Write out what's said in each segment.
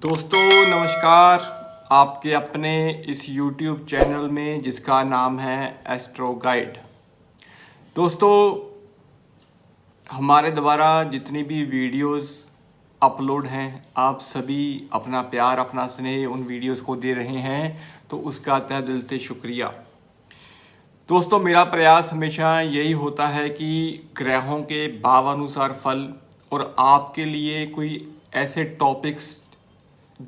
दोस्तों नमस्कार। आपके अपने इस YouTube चैनल में जिसका नाम है एस्ट्रो गाइड। दोस्तों हमारे द्वारा जितनी भी वीडियोस अपलोड हैं, आप सभी अपना प्यार अपना स्नेह उन वीडियोस को दे रहे हैं, तो उसका तहे दिल से शुक्रिया। दोस्तों मेरा प्रयास हमेशा यही होता है कि ग्रहों के भावानुसार फल और आपके लिए कोई ऐसे टॉपिक्स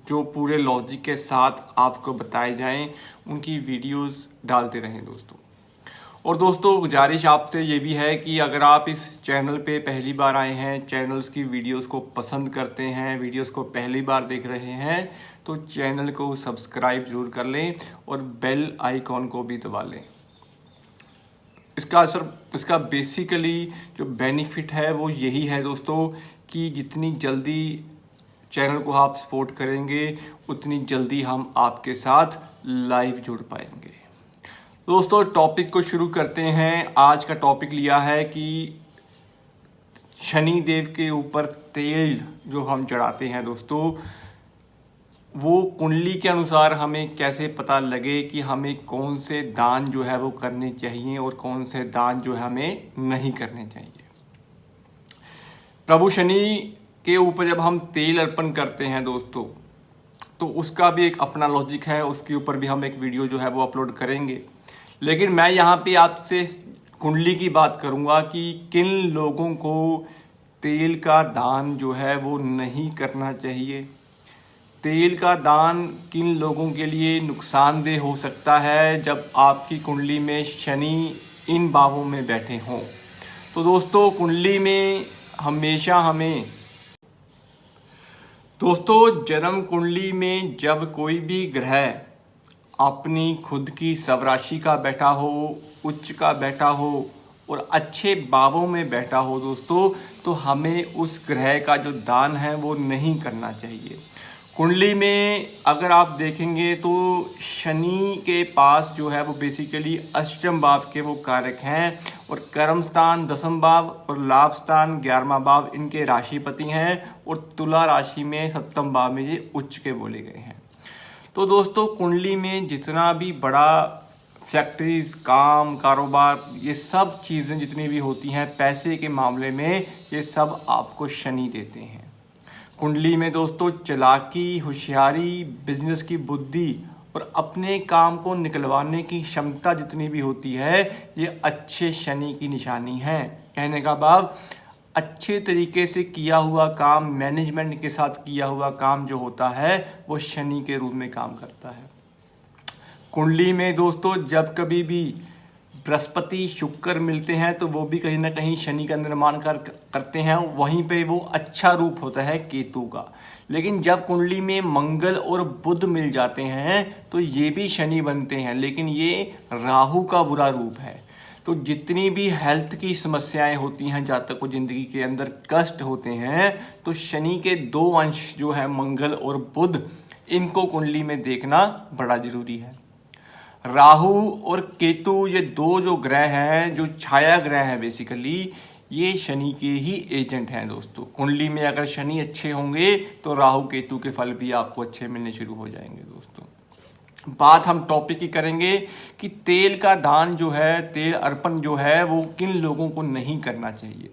जो पूरे लॉजिक के साथ आपको बताए जाएं, उनकी वीडियोस डालते रहें दोस्तों। और दोस्तों गुजारिश आपसे ये भी है कि अगर आप इस चैनल पे पहली बार आए हैं, चैनल्स की वीडियोस को पसंद करते हैं, वीडियोस को पहली बार देख रहे हैं, तो चैनल को सब्सक्राइब जरूर कर लें और बेल आइकॉन को भी दबा लें। इसका बेसिकली जो बेनिफिट है वो यही है दोस्तों कि जितनी जल्दी चैनल को आप सपोर्ट करेंगे उतनी जल्दी हम आपके साथ लाइव जुड़ पाएंगे। दोस्तों टॉपिक को शुरू करते हैं। आज का टॉपिक लिया है कि शनि देव के ऊपर तेल जो हम चढ़ाते हैं दोस्तों, वो कुंडली के अनुसार हमें कैसे पता लगे कि हमें कौन से दान जो है वो करने चाहिए और कौन से दान जो है हमें नहीं करने चाहिए। प्रभु शनि के ऊपर जब हम तेल अर्पण करते हैं दोस्तों, तो उसका भी एक अपना लॉजिक है, उसके ऊपर भी हम एक वीडियो जो है वो अपलोड करेंगे। लेकिन मैं यहाँ पे आपसे कुंडली की बात करूँगा कि किन लोगों को तेल का दान जो है वो नहीं करना चाहिए। तेल का दान किन लोगों के लिए नुकसानदेह हो सकता है जब आपकी कुंडली में शनि इन भावों में बैठे हों। तो दोस्तों कुंडली में हमेशा हमें जन्म कुंडली में जब कोई भी ग्रह अपनी खुद की स्वराशि का बैठा हो, उच्च का बैठा हो और अच्छे भावों में बैठा हो दोस्तों, तो हमें उस ग्रह का जो दान है वो नहीं करना चाहिए। कुंडली में अगर आप देखेंगे तो शनि के पास जो है वो बेसिकली अष्टम भाव के वो कारक हैं और कर्म स्थान दसम भाव और लाभ स्थान 11वां भाव इनके राशिपति हैं और तुला राशि में सप्तम भाव में ये उच्च के बोले गए हैं। तो दोस्तों कुंडली में जितना भी बड़ा फैक्ट्रीज, काम, कारोबार, ये सब चीज़ें जितनी भी होती हैं पैसे के मामले में, ये सब आपको शनि देते हैं। कुंडली में दोस्तों चालाकी, होशियारी, बिजनेस की बुद्धि और अपने काम को निकलवाने की क्षमता जितनी भी होती है, ये अच्छे शनि की निशानी है। कहने का भाव अच्छे तरीके से किया हुआ काम, मैनेजमेंट के साथ किया हुआ काम जो होता है वो शनि के रूप में काम करता है। कुंडली में दोस्तों जब कभी भी बृहस्पति शुक्र मिलते हैं तो वो भी कहीं ना कहीं शनि का निर्माण करते हैं, वहीं पे वो अच्छा रूप होता है केतु का। लेकिन जब कुंडली में मंगल और बुध मिल जाते हैं तो ये भी शनि बनते हैं, लेकिन ये राहु का बुरा रूप है। तो जितनी भी हेल्थ की समस्याएं होती हैं, जातक को जिंदगी के अंदर कष्ट होते हैं, तो शनि के दो अंश जो है मंगल और बुध, इनको कुंडली में देखना बड़ा जरूरी है। राहु और केतु ये दो जो ग्रह हैं, जो छाया ग्रह हैं बेसिकली, ये शनि के ही एजेंट हैं दोस्तों। कुंडली में अगर शनि अच्छे होंगे तो राहु केतु के फल भी आपको अच्छे मिलने शुरू हो जाएंगे दोस्तों। बात हम टॉपिक की करेंगे कि तेल का दान जो है, तेल अर्पण जो है, वो किन लोगों को नहीं करना चाहिए।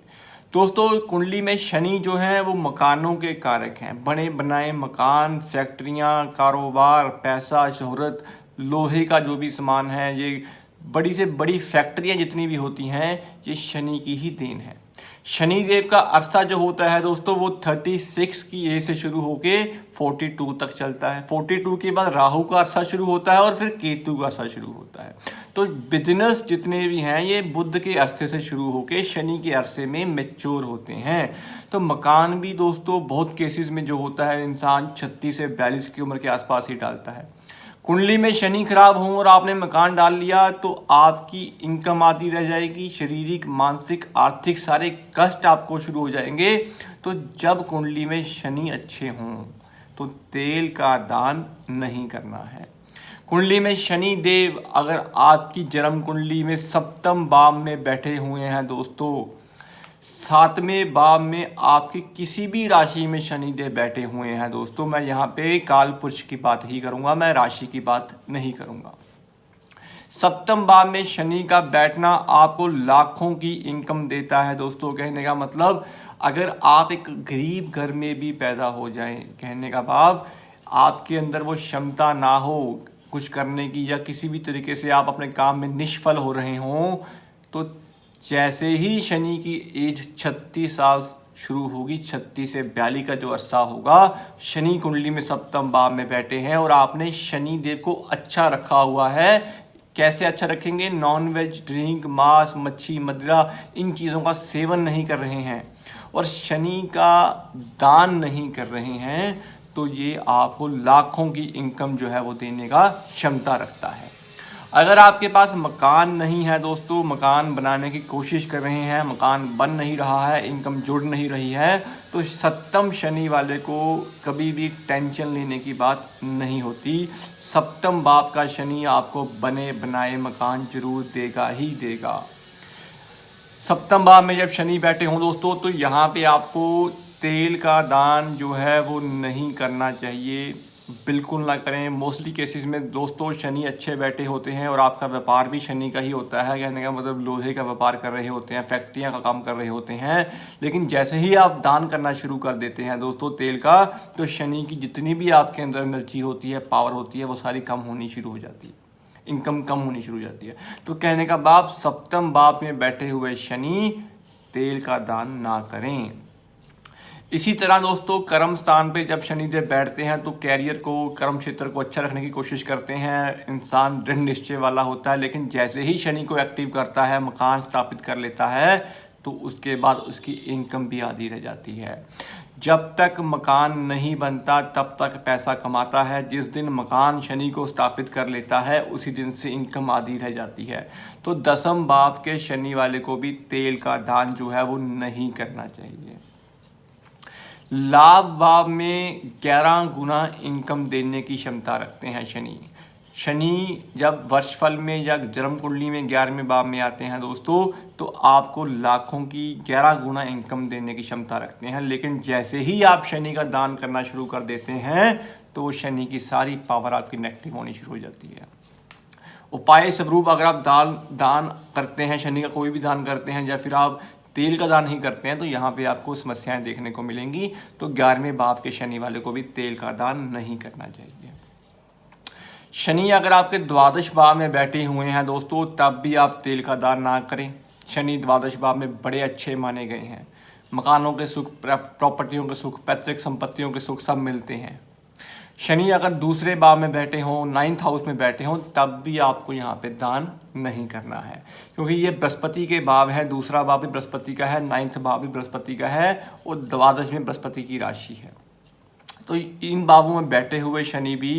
दोस्तों कुंडली में शनि जो है वो मकानों के कारक हैं। बने बनाए मकान, फैक्ट्रियाँ, कारोबार, पैसा, शोहरत, लोहे का जो भी सामान है, ये बड़ी से बड़ी फैक्ट्रियाँ जितनी भी होती हैं, ये शनि की ही देन है। शनि देव का अरसा जो होता है दोस्तों वो 36 की एज से शुरू होके 42 तक चलता है। 42 के बाद राहु का अरसा शुरू होता है और फिर केतु का अरसा शुरू होता है। तो बिजनेस जितने भी हैं ये बुध के अरसे से शुरू होके शनि के अरसे में मैच्योर होते हैं। तो मकान भी दोस्तों बहुत केसेस में जो होता है इंसान 36 से 42 की उम्र के आसपास ही डालता है। कुंडली में शनि खराब हो और आपने मकान डाल लिया तो आपकी इनकम आती रह जाएगी, शारीरिक, मानसिक, आर्थिक सारे कष्ट आपको शुरू हो जाएंगे। तो जब कुंडली में शनि अच्छे हों तो तेल का दान नहीं करना है। कुंडली में शनि देव अगर आपकी जन्म कुंडली में सप्तम भाव में बैठे हुए हैं दोस्तों, सातवें भाव में आपकी किसी भी राशि में शनिदेव बैठे हुए हैं दोस्तों, मैं यहाँ पे काल पुरुष की बात ही करूँगा, मैं राशि की बात नहीं करूँगा। सप्तम भाव में शनि का बैठना आपको लाखों की इनकम देता है दोस्तों। कहने का मतलब अगर आप एक गरीब घर में भी पैदा हो जाएं, कहने का भाव आपके अंदर वो क्षमता ना हो कुछ करने की, या किसी भी तरीके से आप अपने काम में निष्फल हो रहे हों, तो जैसे ही शनि की एज 36 साल शुरू होगी, 36 से 42 का जो अरसा होगा, शनि कुंडली में सप्तम भाव में बैठे हैं और आपने शनि देव को अच्छा रखा हुआ है। कैसे अच्छा रखेंगे? नॉन वेज, ड्रिंक, मांस, मच्छी, मदिरा, इन चीज़ों का सेवन नहीं कर रहे हैं और शनि का दान नहीं कर रहे हैं, तो ये आपको लाखों की इनकम जो है वो देने का क्षमता रखता है। अगर आपके पास मकान नहीं है दोस्तों, मकान बनाने की कोशिश कर रहे हैं, मकान बन नहीं रहा है, इनकम जुड़ नहीं रही है, तो सप्तम शनि वाले को कभी भी टेंशन लेने की बात नहीं होती। सप्तम भाव का शनि आपको बने बनाए मकान जरूर देगा ही देगा। सप्तम भाव में जब शनि बैठे हों दोस्तों, तो यहाँ पे आपको तेल का दान जो है वो नहीं करना चाहिए, बिल्कुल ना करें। मोस्टली केसेस में दोस्तों शनि अच्छे बैठे होते हैं और आपका व्यापार भी शनि का ही होता है। कहने का मतलब लोहे का व्यापार कर रहे होते हैं, फैक्ट्रियां का काम कर रहे होते हैं, लेकिन जैसे ही आप दान करना शुरू कर देते हैं दोस्तों तेल का, तो शनि की जितनी भी आपके अंदर एनर्जी होती है, पावर होती है, वो सारी कम होनी शुरू हो जाती है, इनकम कम होनी शुरू हो जाती है। तो कहने का भाव सप्तम भाव में बैठे हुए शनि तेल का दान ना करें। इसी तरह दोस्तों कर्म स्थान पे जब शनिदेव बैठते हैं तो कैरियर को, कर्म क्षेत्र को अच्छा रखने की कोशिश करते हैं। इंसान दृढ़ निश्चय वाला होता है, लेकिन जैसे ही शनि को एक्टिव करता है, मकान स्थापित कर लेता है, तो उसके बाद उसकी इनकम भी आधी रह जाती है। जब तक मकान नहीं बनता तब तक पैसा कमाता है, जिस दिन मकान शनि को स्थापित कर लेता है उसी दिन से इनकम आधी रह जाती है। तो दसम भाव के शनि वाले को भी तेल का दान जो है वो नहीं करना चाहिए। लाभ भाव में 11 गुना इनकम देने की क्षमता रखते हैं शनि। शनि जब वर्षफल में या जन्म कुंडली में 11वें भाव में आते हैं दोस्तों, तो आपको लाखों की 11 गुना इनकम देने की क्षमता रखते हैं। लेकिन जैसे ही आप शनि का दान करना शुरू कर देते हैं, तो वो शनि की सारी पावर आपकी नेगेटिव होनी शुरू हो जाती है। उपाय स्वरूप अगर आप दान करते हैं, शनि का कोई भी दान करते हैं, या फिर आप तेल का दान ही करते हैं, तो यहाँ पे आपको समस्याएं देखने को मिलेंगी। तो 11वें भाव के शनि वाले को भी तेल का दान नहीं करना चाहिए। शनि अगर आपके द्वादश भाव में बैठे हुए हैं दोस्तों, तब भी आप तेल का दान ना करें। शनि द्वादश भाव में बड़े अच्छे माने गए हैं। मकानों के सुख, प्रॉपर्टियों के सुख, पैतृक संपत्तियों के सुख सब मिलते हैं। शनि अगर दूसरे भाव में बैठे हों, 9th हाउस में बैठे हों, तब भी आपको यहाँ पे दान नहीं करना है, क्योंकि ये बृहस्पति के भाव है। दूसरा भाव भी बृहस्पति का है, 9th भाव भी बृहस्पति का है और द्वादश में बृहस्पति की राशि है। तो इन भावों में बैठे हुए शनि भी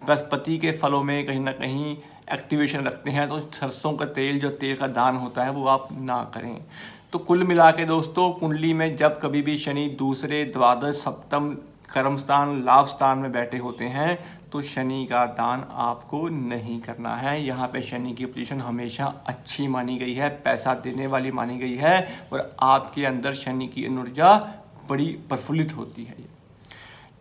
बृहस्पति के फलों में कहीं ना कहीं एक्टिवेशन रखते हैं। तो सरसों का तेल, जो तेल का दान होता है, वो आप ना करें। तो कुल मिला के दोस्तों कुंडली में जब कभी भी शनि दूसरे, द्वादश, सप्तम, कर्म स्थान, लाभ स्थान में बैठे होते हैं, तो शनि का दान आपको नहीं करना है। यहाँ पे शनि की पोजीशन हमेशा अच्छी मानी गई है, पैसा देने वाली मानी गई है और आपके अंदर शनि की ऊर्जा बड़ी प्रफुल्लित होती है।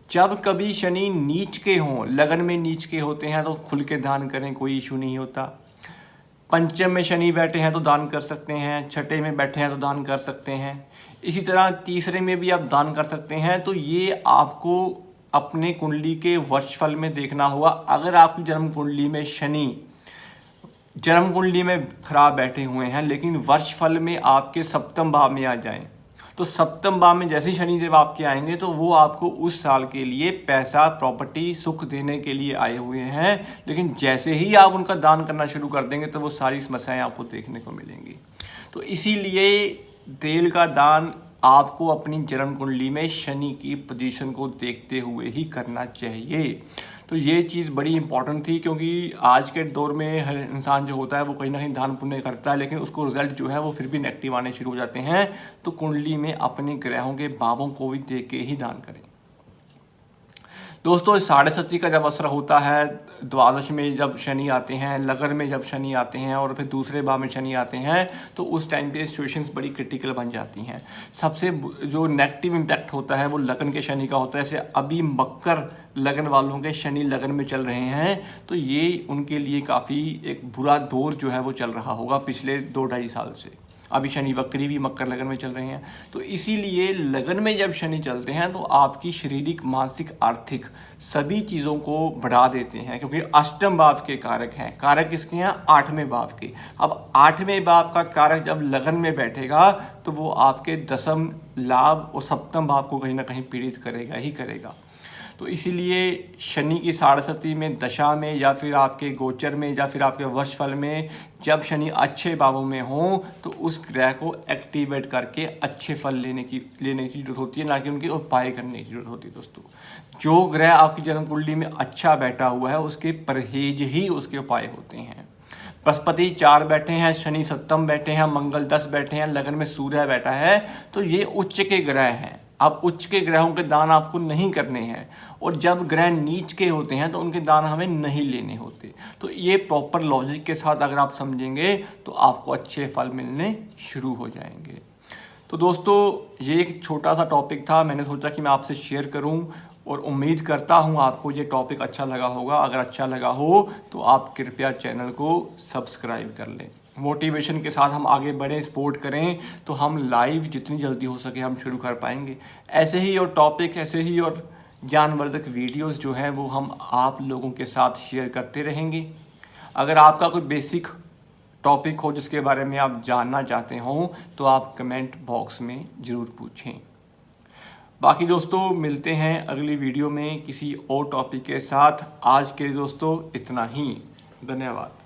जब कभी शनि नीच के हों, लगन में नीच के होते हैं, तो खुल के दान करें, कोई इशू नहीं होता। पंचम में शनि बैठे हैं तो दान कर सकते हैं, छठे में बैठे हैं तो दान कर सकते हैं, इसी तरह तीसरे में भी आप दान कर सकते हैं। तो ये आपको अपने कुंडली के वर्षफल में देखना होगा। अगर आपकी जन्म कुंडली में शनि जन्म कुंडली में खराब बैठे हुए हैं, लेकिन वर्षफल में आपके सप्तम भाव में आ जाएं, तो सप्तम भाव में जैसे ही शनिदेव आपके आएंगे, तो वो आपको उस साल के लिए पैसा, प्रॉपर्टी, सुख देने के लिए आए हुए हैं। लेकिन जैसे ही आप उनका दान करना शुरू कर देंगे, तो वो सारी समस्याएं आपको देखने को मिलेंगी। तो इसीलिए तेल का दान आपको अपनी जन्म कुंडली में शनि की पोजीशन को देखते हुए ही करना चाहिए। तो ये चीज़ बड़ी इंपॉर्टेंट थी, क्योंकि आज के दौर में हर इंसान जो होता है वो कहीं ना कहीं दान पुण्य करता है, लेकिन उसको रिजल्ट जो है वो फिर भी नेगेटिव आने शुरू हो जाते हैं। तो कुंडली में अपने ग्रहों के भावों को भी देख के ही दान करें। दोस्तों साढ़े सती का जब असर होता है, द्वादश में जब शनि आते हैं, लगन में जब शनि आते हैं और फिर दूसरे भाव में शनि आते हैं, तो उस टाइम पे सिचुएशंस बड़ी क्रिटिकल बन जाती हैं। सबसे जो नेगेटिव इम्पैक्ट होता है वो लगन के शनि का होता है। जैसे अभी मकर लगन वालों के शनि लगन में चल रहे हैं, तो ये उनके लिए काफ़ी एक बुरा दौर जो है वो चल रहा होगा पिछले 2-2.5 साल से। अभी शनि वक्री भी मकर लगन में चल रहे हैं, तो इसीलिए लगन में जब शनि चलते हैं तो आपकी शारीरिक, मानसिक, आर्थिक सभी चीज़ों को बढ़ा देते हैं, क्योंकि अष्टम भाव के कारक हैं। कारक किसके हैं? 8वें भाव के। अब 8वें भाव का कारक जब लगन में बैठेगा तो वो आपके दशम, लाभ और सप्तम भाव को कहीं ना कहीं पीड़ित करेगा ही करेगा। तो इसीलिए शनि की साढ़े में, दशा में या फिर आपके गोचर में या फिर आपके वर्षफल में जब शनि अच्छे भावों में हो तो उस ग्रह को एक्टिवेट करके अच्छे फल लेने की जरूरत होती है, ना कि उनके उपाय करने की जरूरत होती है। दोस्तों जो ग्रह आपकी जन्म कुंडली में अच्छा बैठा हुआ है उसके परहेज ही उसके उपाय होते हैं। बृहस्पति 4 बैठे हैं, शनि 7 बैठे हैं, मंगल 10 बैठे हैं, लगन में सूर्य बैठा है, तो ये उच्च के ग्रह हैं। अब उच्च के ग्रहों के दान आपको नहीं करने हैं, और जब ग्रह नीच के होते हैं तो उनके दान हमें नहीं लेने होते। तो ये प्रॉपर लॉजिक के साथ अगर आप समझेंगे तो आपको अच्छे फल मिलने शुरू हो जाएंगे। तो दोस्तों ये एक छोटा सा टॉपिक था, मैंने सोचा कि मैं आपसे शेयर करूं, और उम्मीद करता हूं आपको ये टॉपिक अच्छा लगा होगा। अगर अच्छा लगा हो तो आप कृपया चैनल को सब्सक्राइब कर लें। मोटिवेशन के साथ हम आगे बढ़ें, सपोर्ट करें, तो हम लाइव जितनी जल्दी हो सके हम शुरू कर पाएंगे। ऐसे ही और टॉपिक, ऐसे ही और ज्ञानवर्धक वीडियोस जो हैं वो हम आप लोगों के साथ शेयर करते रहेंगे। अगर आपका कोई बेसिक टॉपिक हो जिसके बारे में आप जानना चाहते हो तो आप कमेंट बॉक्स में ज़रूर पूछें। बाकी दोस्तों मिलते हैं अगली वीडियो में किसी और टॉपिक के साथ। आज के लिए दोस्तों इतना ही, धन्यवाद।